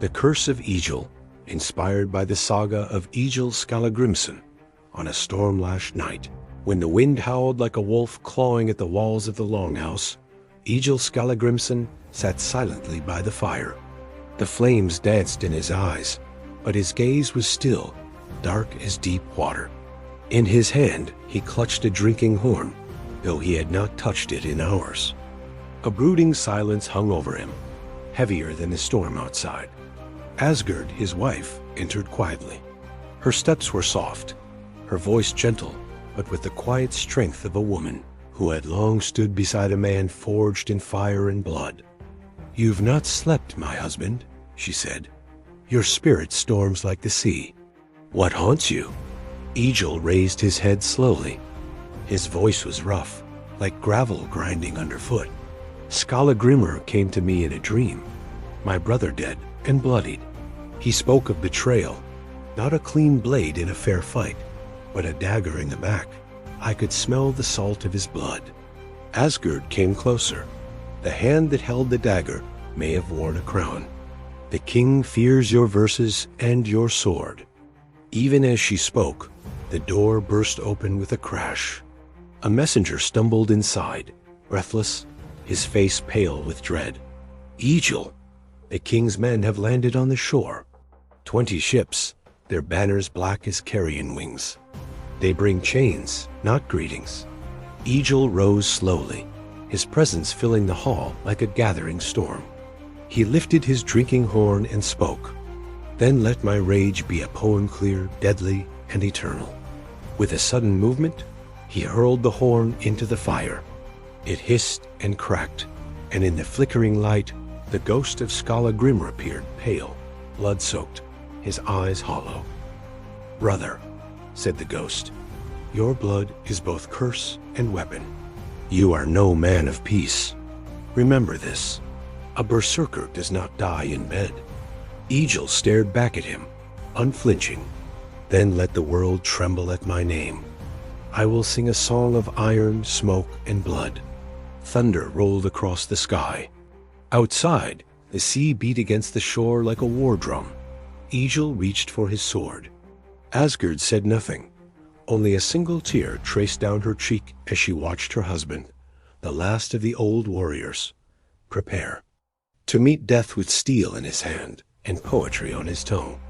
The Curse of Egill, inspired by the saga of Egill Skallagrímsson. On a storm-lashed night, when the wind howled like a wolf clawing at the walls of the longhouse, Egill Skallagrímsson sat silently by the fire. The flames danced in his eyes, but his gaze was still, dark as deep water. In his hand he clutched a drinking horn, though he had not touched it in hours. A brooding silence hung over him, heavier than the storm outside. Asgerd, his wife, entered quietly. Her steps were soft, her voice gentle, but with the quiet strength of a woman who had long stood beside a man forged in fire and blood. "You've not slept, my husband," she said. "Your spirit storms like the sea. What haunts you?" Egill raised his head slowly. His voice was rough, like gravel grinding underfoot. "Skallagrímr came to me in a dream, my brother dead and bloodied. He spoke of betrayal, not a clean blade in a fair fight, but a dagger in the back. I could smell the salt of his blood." Asgerd came closer. The hand that held the dagger may have worn a crown. "The king fears your verses and your sword." Even as she spoke, the door burst open with a crash. A messenger stumbled inside, breathless, his face pale with dread. "Egill, the king's men have landed on the shore. 20 ships, their banners black as carrion wings. They bring chains, not greetings." Egill rose slowly, his presence filling the hall like a gathering storm. He lifted his drinking horn and spoke. "Then let my rage be a poem clear, deadly, and eternal." With a sudden movement, he hurled the horn into the fire. It hissed and cracked, and in the flickering light, the ghost of Skallagrímr appeared, pale, blood-soaked, his eyes hollow. "Brother," said the ghost, "your blood is both curse and weapon. You are no man of peace. Remember this. A berserker does not die in bed." Egill stared back at him, unflinching. "Then let the world tremble at my name. I will sing a song of iron, smoke, and blood." Thunder rolled across the sky. Outside, the sea beat against the shore like a war drum. Egill reached for his sword. Asgerd said nothing. Only a single tear traced down her cheek as she watched her husband, the last of the old warriors, prepare to meet death with steel in his hand and poetry on his tongue.